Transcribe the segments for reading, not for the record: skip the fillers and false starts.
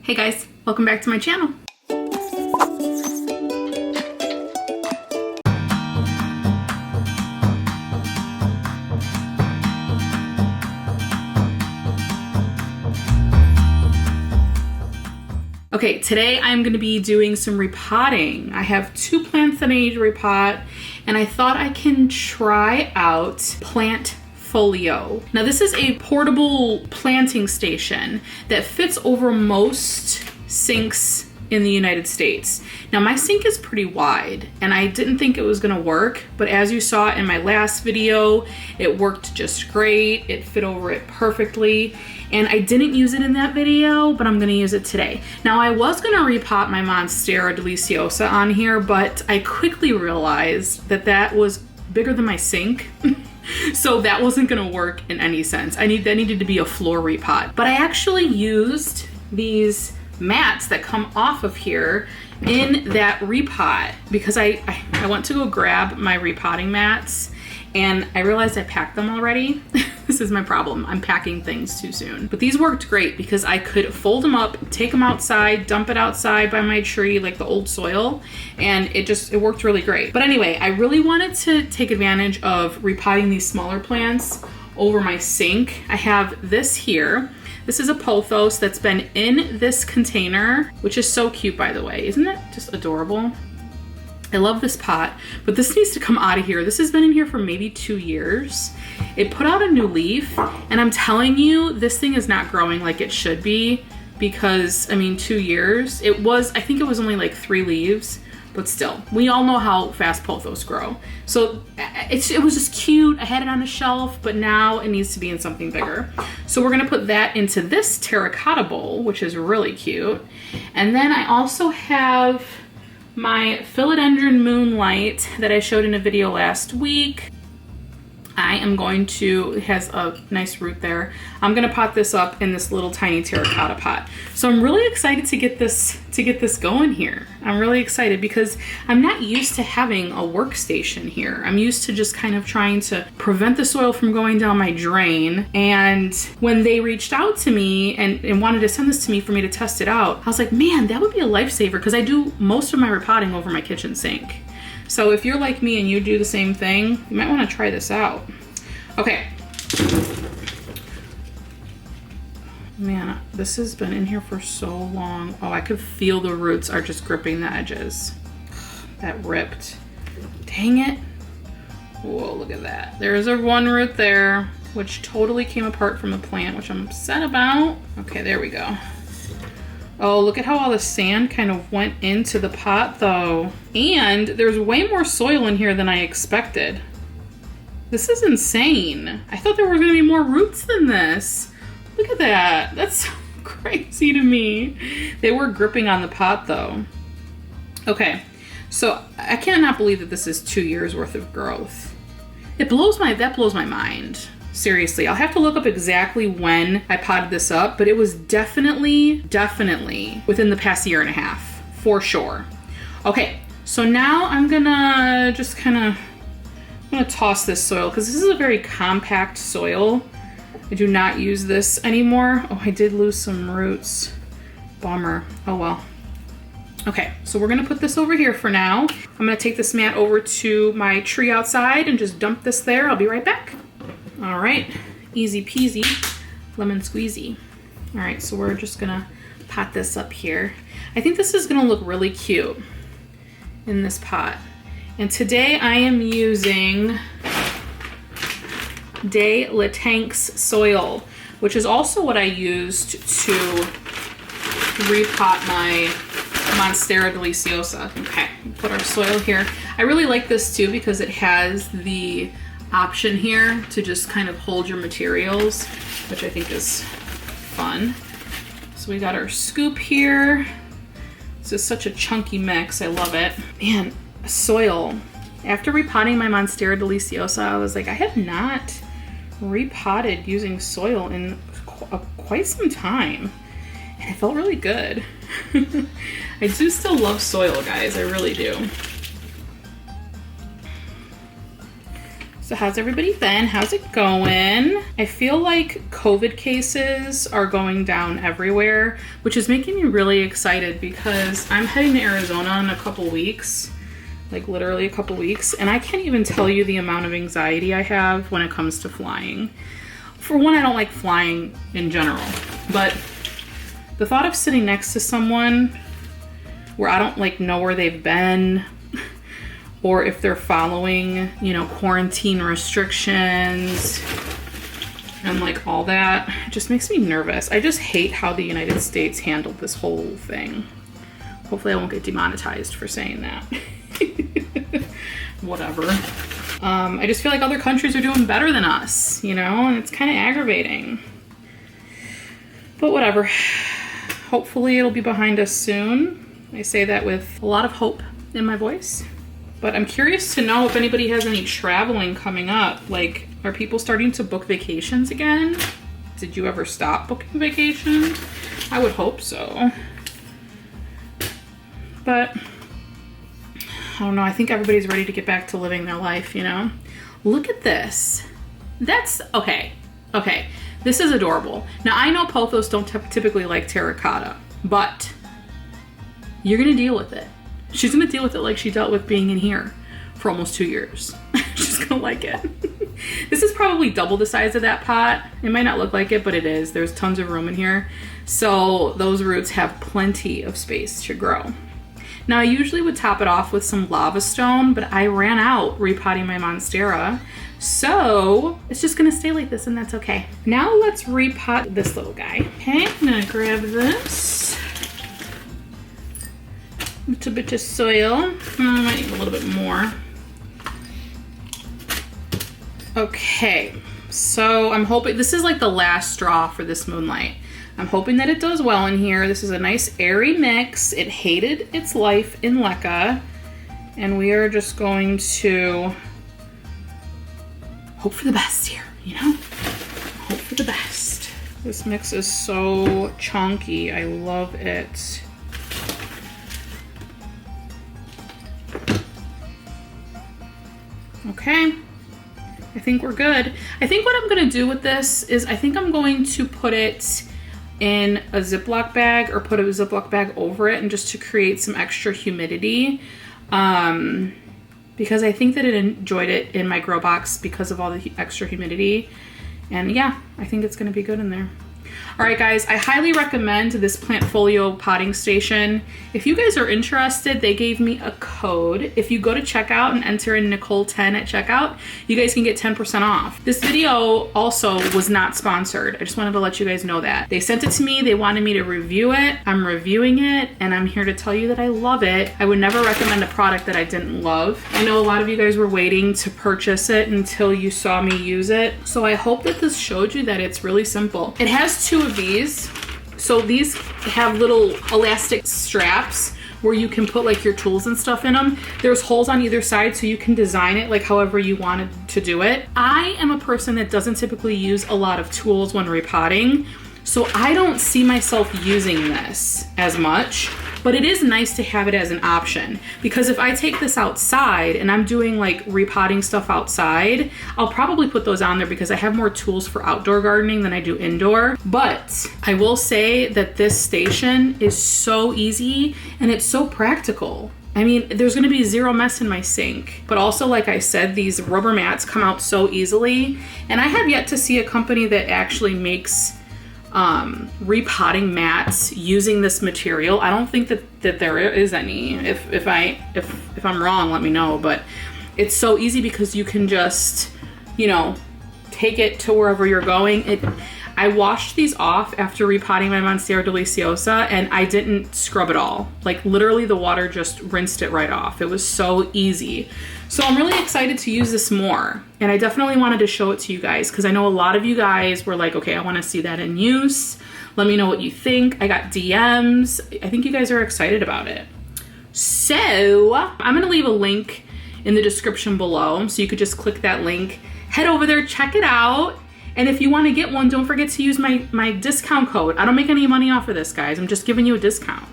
Hey guys, welcome back to my channel. Okay, today I'm going to be doing some repotting. I have two plants that I need to repot, and I thought I can try out Plantfolio. Now this is a portable planting station that fits over most sinks in the United States. Now my sink is pretty wide and I didn't think it was gonna work, but as you saw in my last video, it worked just great. It fit over it perfectly. And I didn't use it in that video, but I'm gonna use it today. Now I was gonna repot my Monstera deliciosa on here, but I quickly realized that that was bigger than my sink. So that wasn't gonna work in any sense. That needed to be a floor repot. But I actually used these mats that come off of here in that repot because I went to go grab my repotting mats and I realized I packed them already. This is my problem. I'm packing things too soon. But these worked great because I could fold them up, take them outside, dump it outside by my tree, like the old soil, and it worked really great. But anyway, I really wanted to take advantage of repotting these smaller plants over my sink. I have this here. This is a pothos that's been in this container, which is so cute, by the way. Isn't that just adorable? I love this pot, but this needs to come out of here. This has been in here for maybe 2 years. It put out a new leaf, and I'm telling you, this thing is not growing like it should be because, I mean, 2 years. I think it was only like 3 leaves, but still, we all know how fast pothos grow. So it was just cute. I had it on a shelf, but now it needs to be in something bigger. So we're gonna put that into this terracotta bowl, which is really cute. And then I also have my philodendron moonlight that I showed in a video last week. It has a nice root there. I'm gonna pot this up in this little tiny terracotta pot. So I'm really excited to get this going here. I'm really excited because I'm not used to having a workstation here. I'm used to just kind of trying to prevent the soil from going down my drain. And when they reached out to me and wanted to send this to me for me to test it out, I was like, man, that would be a lifesaver because I do most of my repotting over my kitchen sink. So if you're like me and you do the same thing, you might want to try this out. Okay. Man, this has been in here for so long. Oh, I could feel the roots are just gripping the edges. That ripped. Dang it. Whoa, look at that. There's one root there, which totally came apart from the plant, which I'm upset about. Okay, there we go. Oh, look at how all the sand kind of went into the pot though. And there's way more soil in here than I expected. This is insane. I thought there were gonna be more roots than this. Look at that. That's so crazy to me. They were gripping on the pot though. Okay, so I cannot believe that this is 2 years worth of growth. That blows my mind. Seriously, I'll have to look up exactly when I potted this up, but it was definitely within the past year and a half, for sure. Okay, so now I'm gonna just I'm gonna toss this soil because this is a very compact soil. I do not use this anymore. Oh, I did lose some roots. Bummer. Oh well. Okay, so we're gonna put this over here for now. I'm gonna take this mat over to my tree outside and just dump this there. I'll be right back. All right, easy peasy, lemon squeezy. All right, so we're just gonna pot this up here. I think this is gonna look really cute in this pot. And today I am using De La Tank's soil, which is also what I used to repot my Monstera deliciosa. Okay, put our soil here. I really like this too because it has the option here to just kind of hold your materials, which I think is fun. So we got our scoop here. This is such a chunky mix. I love it. Man, soil. After repotting my Monstera deliciosa, I was like, I have not repotted using soil in quite some time. And it felt really good. I do still love soil, guys. I really do. So how's everybody been? How's it going? I feel like COVID cases are going down everywhere, which is making me really excited because I'm heading to Arizona in a couple weeks, like literally a couple weeks, and I can't even tell you the amount of anxiety I have when it comes to flying. For one, I don't like flying in general, but the thought of sitting next to someone where I don't like know where they've been, or if they're following, you know, quarantine restrictions and like all that, it just makes me nervous. I just hate how the United States handled this whole thing. Hopefully I won't get demonetized for saying that. Whatever. I just feel like other countries are doing better than us, you know, and it's kind of aggravating. But whatever. Hopefully it'll be behind us soon. I say that with a lot of hope in my voice. But I'm curious to know if anybody has any traveling coming up. Like, are people starting to book vacations again? Did you ever stop booking vacations? I would hope so. But I don't know. I think everybody's ready to get back to living their life, you know? Look at this. That's okay. Okay. This is adorable. Now, I know pothos don't typically like terracotta, but you're going to deal with it. She's going to deal with it like she dealt with being in here for almost 2 years. She's going to like it. This is probably double the size of that pot. It might not look like it, but it is. There's tons of room in here. So those roots have plenty of space to grow. Now, I usually would top it off with some lava stone, but I ran out repotting my monstera. So it's just going to stay like this, and that's okay. Now let's repot this little guy. Okay, I'm going to grab this. A bit of soil. I might need a little bit more. Okay, so I'm hoping this is like the last straw for this moonlight. I'm hoping that it does well in here. This is a nice airy mix. It hated its life in leca, and we are just going to hope for the best here, you know? Hope for the best. This mix is so chunky. I love it. Okay, I think we're good. I think what I'm gonna do with this is I think I'm going to put it in a Ziploc bag or put a Ziploc bag over it, and just to create some extra humidity, because I think that it enjoyed it in my grow box because of all the extra humidity. And yeah, I think it's gonna be good in there. All right, guys, I highly recommend this Plantfolio potting station. If you guys are interested, they gave me a code. If you go to checkout and enter in Nicole10 at checkout, you guys can get 10% off. This video also was not sponsored. I just wanted to let you guys know that. They sent it to me. They wanted me to review it. I'm reviewing it, and I'm here to tell you that I love it. I would never recommend a product that I didn't love. I know a lot of you guys were waiting to purchase it until you saw me use it. So I hope that this showed you that it's really simple. It has 2 of these. So these have little elastic straps where you can put like your tools and stuff in them. There's holes on either side, so you can design it like however you wanted to do it. I am a person that doesn't typically use a lot of tools when repotting, so I don't see myself using this as much, but it is nice to have it as an option, because if I take this outside and I'm doing like repotting stuff outside, I'll probably put those on there because I have more tools for outdoor gardening than I do indoor. But I will say that this station is so easy and it's so practical. I mean, there's gonna be zero mess in my sink. But also, like I said, these rubber mats come out so easily, and I have yet to see a company that actually makes repotting mats using this material. I don't think that there is any. If I'm wrong, let me know. But it's so easy because you can just, you know, take it to wherever you're going. I washed these off after repotting my Monstera deliciosa, and I didn't scrub it all. Like literally the water just rinsed it right off. It was so easy. So I'm really excited to use this more. And I definitely wanted to show it to you guys because I know a lot of you guys were like, okay, I want to see that in use. Let me know what you think. I got DMs. I think you guys are excited about it. So I'm going to leave a link in the description below, so you could just click that link, head over there, check it out. And if you want to get one, don't forget to use my discount code. I don't make any money off of this, guys. I'm just giving you a discount.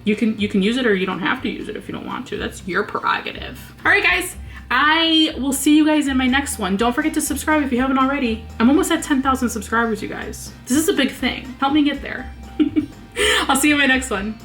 You can use it, or you don't have to use it if you don't want to. That's your prerogative. All right, guys. I will see you guys in my next one. Don't forget to subscribe if you haven't already. I'm almost at 10,000 subscribers, you guys. This is a big thing. Help me get there. I'll see you in my next one.